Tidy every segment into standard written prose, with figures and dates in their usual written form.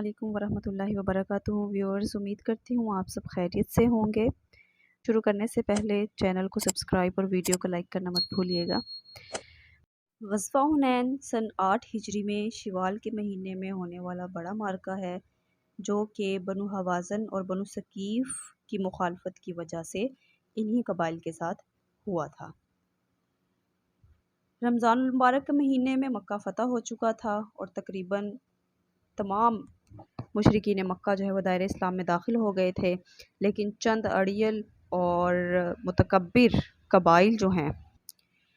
अस्सलामुअलैकुम वरहमतुल्लाहि वबरकातुहू। व्यूअर्स, उम्मीद करती हूँ आप सब खैरियत से होंगे। शुरू करने से पहले चैनल को सब्सक्राइब और वीडियो को लाइक करना मत भूलिएगा। ग़ज़वा हुनैन सन 8 हिजरी में शवाल के महीने में होने वाला बड़ा मार्का है, जो कि बनु हवाज़न और बनु सकीफ़ की मुखालफत की वजह से इन्हीं कबाइल के साथ हुआ था। रमज़ान मुबारक के महीने में मक्का फ़तह हो चुका था और तकरीबन तमाम मुशरिकीन मक्का जो है वो दायरे इस्लाम में दाखिल हो गए थे, लेकिन चंद अड़ियल और मुतकब्बिर कबाइल जो हैं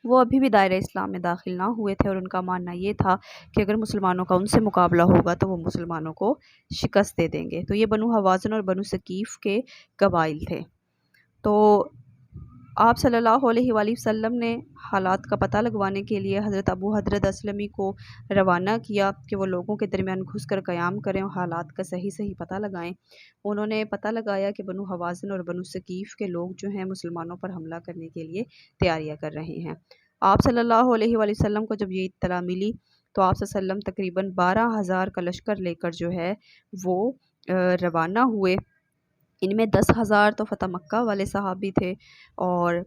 वो अभी भी दायरे इस्लाम में दाखिल ना हुए थे, और उनका मानना ये था कि अगर मुसलमानों का उनसे मुकाबला होगा तो वो मुसलमानों को शिकस्त दे देंगे। तो ये बनु हवाज़न और बनु सकीफ़ के कबाइल थे। तो आप सल्लल्लाहु अलैहि वसल्लम ने हालात का पता लगवाने के लिए हज़रत अबू हज़रत असलमी को रवाना किया कि वो लोगों के दरमियान घुसकर क़याम करें और हालात का सही पता लगाएं। उन्होंने पता लगाया कि बनु हवाज़न और बनु सकीफ़ के लोग जो हैं मुसलमानों पर हमला करने के लिए तैयारियां कर रहे हैं। आप सल्लल्लाहु अलैहि वसल्लम को जब ये इत्तला मिली तो आप सल्लम तकरीबन 12,000 का लश्कर लेकर जो है वो रवाना हुए। इनमें 10,000 तो फ़तह मक्का वाले सहाबी थे और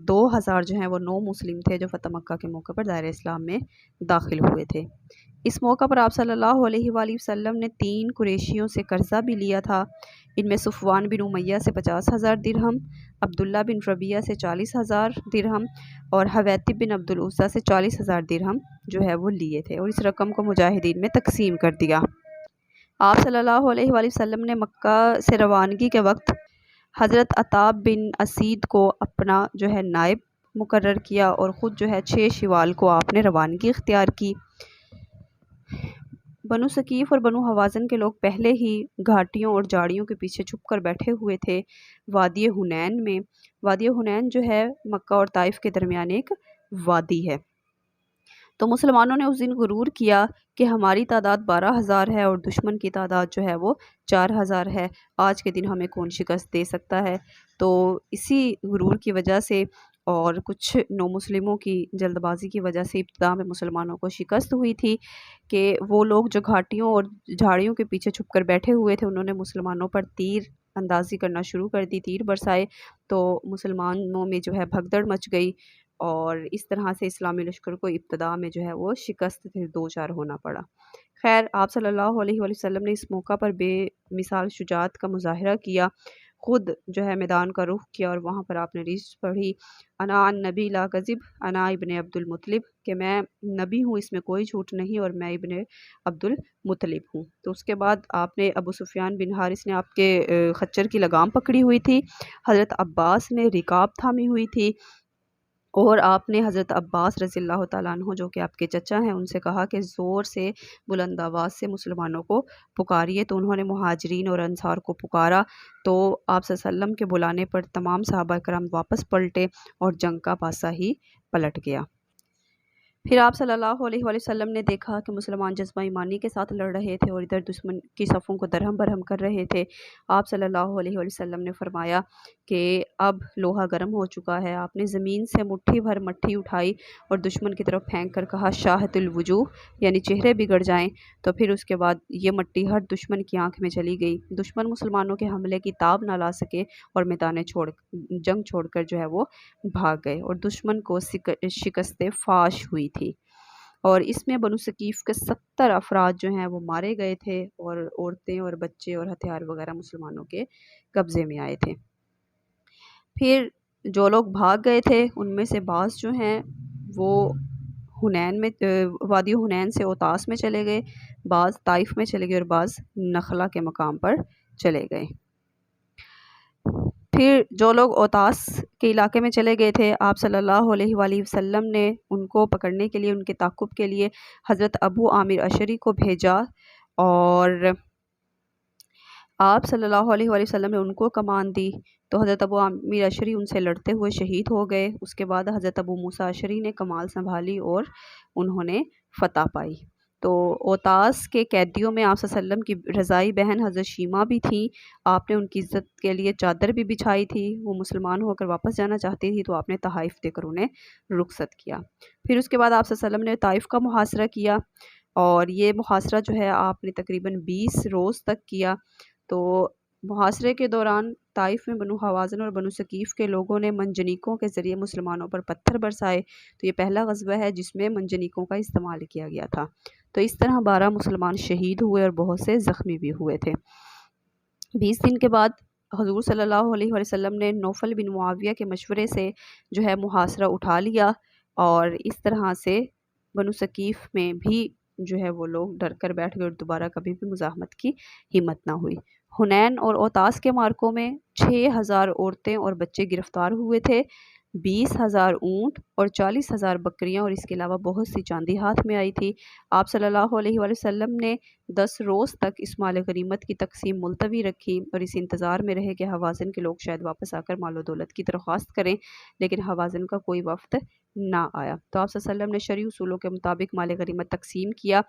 2,000 जो हैं वो नौ मुस्लिम थे जो फ़तह मक्का के मौके पर दायरे इस्लाम में दाखिल हुए थे। इस मौका पर आप सल्लल्लाहु अलैहि वसल्लम ने 3 कुरैशियों से कर्ज़ा भी लिया था। इनमें सफ़वान बिन उमैया से 50,000 दिरहम, अब्दुल्ला बिन रबिया से 40,000 दिरहम और हवैतिब बिन अब्दुल उज़्ज़ा से 40,000 दिरहम जो है वो लिए थे, और इस रकम को मुजाहिदीन में तकसीम कर दिया। आप सल्लल्लाहु अलैहि वसल्लम ने मक्का से रवानगी के वक्त हज़रत अताब बिन असीद को अपना जो है नायब मुकर्रर किया और ख़ुद जो है 6 शवाल को आपने रवानगी इख्तियार की। बनु सकीफ़ और बनु हवाज़न के लोग पहले ही घाटियों और झाड़ियों के पीछे छुप कर बैठे हुए थे वादी हुनैन में। वादी हुनैन जो है मक्का और ताइफ के दरमियान एक वादी है। तो मुसलमानों ने उस दिन गुरूर किया कि हमारी तादाद 12,000 है और दुश्मन की तादाद जो है वो 4,000 है, आज के दिन हमें कौन शिकस्त दे सकता है। तो इसी गुरूर की वजह से और कुछ नौ मुस्लिमों की जल्दबाजी की वजह से इब्तिदा में मुसलमानों को शिकस्त हुई थी कि वो लोग जो घाटियों और झाड़ियों के पीछे छुप कर बैठे हुए थे उन्होंने मुसलमानों पर तीर अंदाज़ी करना शुरू कर दी, तीर बरसाए। तो मुसलमानों में जो है भगदड़ मच गई और इस तरह से इस्लामी लश्कर को इब्तिदा में जो है वो शिकस्त से दो चार होना पड़ा। खैर, आप सल्लल्लाहु अलैहि वसल्लम ने इस मौका पर बेमिसाल शुजाअत का मुज़ाहरा किया, ख़ुद जो है मैदान का रुख किया और वहाँ पर आपने रीस पढ़ी, अना अन नबी ला कज़िब अना इब्ने अब्दुल मुत्तलिब, कि मैं नबी हूँ, इसमें कोई झूठ नहीं और मैं इब्ने अब्दुल मुत्तलिब हूँ। तो उसके बाद आपने अबू सुफियान बिन हारिस ने आपके खच्चर की लगाम पकड़ी हुई थी, हज़रत अब्बास ने रिकाब थामी हुई थी और आपने हज़रत अब्बास रज़ियल्लाहु तआला अन्हु जो कि आपके चचा हैं उनसे कहा कि ज़ोर से बुलंद आवाज़ से मुसलमानों को पुकारिए। तो उन्होंने मुहाजिरीन और अंसार को पुकारा, तो आप सल्लल्लाहु के बुलाने पर तमाम सहाबा कराम वापस पलटे और जंग का पासा ही पलट गया। फिर आप सल्लल्लाहु अलैहि वसल्लम ने देखा कि मुसलमान जज्बा ईमानी के साथ लड़ रहे थे और इधर दुश्मन की सफ़ों को दरहम बरहम कर रहे थे। आप सल्लल्लाहु अलैहि वसल्लम ने फरमाया कि अब लोहा गर्म हो चुका है। आपने ज़मीन से मुट्ठी भर मट्टी उठाई और दुश्मन की तरफ फेंक कर कहा, शाहतुल वजूह, यानी चेहरे बिगड़ जाएं। तो फिर उसके बाद ये मट्टी हर दुश्मन की आँख में चली गई। दुश्मन मुसलमानों के हमले की ताब ना ला सके और मैदान जंग छोड़कर जो है वो भाग गए और दुश्मन को शिकस्त फाश हुई थी। और इसमें बनु सकीफ़ के 70 अफराद जो हैं वो मारे गए थे और औरतें और बच्चे और हथियार वगैरह मुसलमानों के कब्ज़े में आए थे। फिर जो लोग भाग गए थे उनमें से बाज़ जो हैं वो हुनैन में वादी हुनैन से औतास में चले गए, बाज़ ताइफ में चले गए और बाज़ नखला के मकाम पर चले गए। फिर जो लोग औतास के इलाके में चले गए थे, आप सल्लल्लाहु अलैहि वसल्लम ने उनको पकड़ने के लिए, उनके ताक़ुब के लिए हज़रत अबू आमिर अशरी को भेजा और आप सल्लल्लाहु अलैहि वसल्लम ने उनको कमान दी। तो हज़रत अबू आमिर अशरी उनसे लड़ते हुए शहीद हो गए। उसके बाद हज़रत अबू मूसा अशरी ने कमाल संभाली और उन्होंने फ़तह पाई। तो औतास के कैदियों में आप सल्लल्लाहु अलैहि वसल्लम की रज़ाई बहन हज़रत शीमा भी थी। आपने उनकी इज़्ज़त के लिए चादर भी बिछाई थी। वो मुसलमान होकर वापस जाना चाहती थी तो आपने तहाइफ़ देकर उन्हें रुख़सत किया। फिर उसके बाद आप सल्लल्लाहु अलैहि वसल्लम ने ताइफ़ का मुहासरा किया اور یہ محاصرہ جو ہے آپ نے تقریباً 20 روز تک کیا۔ تو محاصرے کے دوران طائف میں بنو حوازن اور بنو ثقیف کے لوگوں نے منجنیقوں کے ذریعے مسلمانوں پر پتھر برسائے۔ تو یہ پہلا غزوہ ہے جس میں منجنیقوں کا استعمال کیا گیا تھا۔ تو اس طرح 12 مسلمان شہید ہوئے اور بہت سے زخمی بھی ہوئے تھے۔ 20 دن کے بعد حضور صلی اللہ علیہ وسلم نے نوفل بن معاویہ کے مشورے سے جو ہے محاصرہ اٹھا لیا، اور اس طرح سے بنو ثقیف میں بھی جو ہے وہ لوگ ڈر کر بیٹھ گئے اور دوبارہ کبھی بھی مزاحمت کی ہمت نہ ہوئی۔ حنین اور اوتاس کے مارکوں میں 6000 عورتیں اور بچے گرفتار ہوئے تھے، 20,000 اونٹ اور 40,000 بکریاں اور اس کے علاوہ بہت سی چاندی ہاتھ میں آئی تھی۔ آپ صلی اللہ علیہ وآلہ وسلم نے 10 روز تک اس مال غنیمت کی تقسیم ملتوی رکھی اور اس انتظار میں رہے کہ حوازن کے لوگ شاید واپس آ کر مال و دولت کی درخواست کریں، لیکن حوازن کا کوئی وفد نہ آیا۔ تو آپ صلی اللہ علیہ وسلم نے شرعی اصولوں کے مطابق مال غنیمت تقسیم کیا۔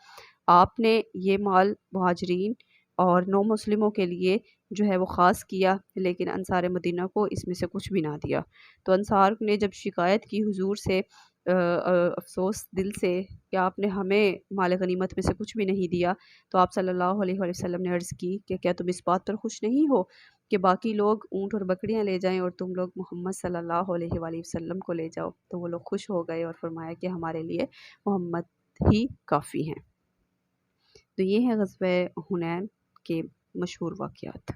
آپ نے یہ مال مہاجرین اور نو مسلموں کے لیے جو ہے وہ خاص کیا، لیکن انصار مدینہ کو اس میں سے کچھ بھی نہ دیا۔ تو انصار نے جب شکایت کی حضور سے افسوس دل سے کہ آپ نے ہمیں مال غنیمت میں سے کچھ بھی نہیں دیا، تو آپ صلی اللہ علیہ وآلہ وسلم نے عرض کی کہ کیا تم اس بات پر خوش نہیں ہو کہ باقی لوگ اونٹ اور بکریاں لے جائیں اور تم لوگ محمد صلی اللہ علیہ وآلہ وسلم کو لے جاؤ؟ تو وہ لوگ خوش ہو گئے اور فرمایا کہ ہمارے لیے محمد ہی کافی ہیں۔ تو یہ ہے غزوہ حنین کے مشہور واقعات۔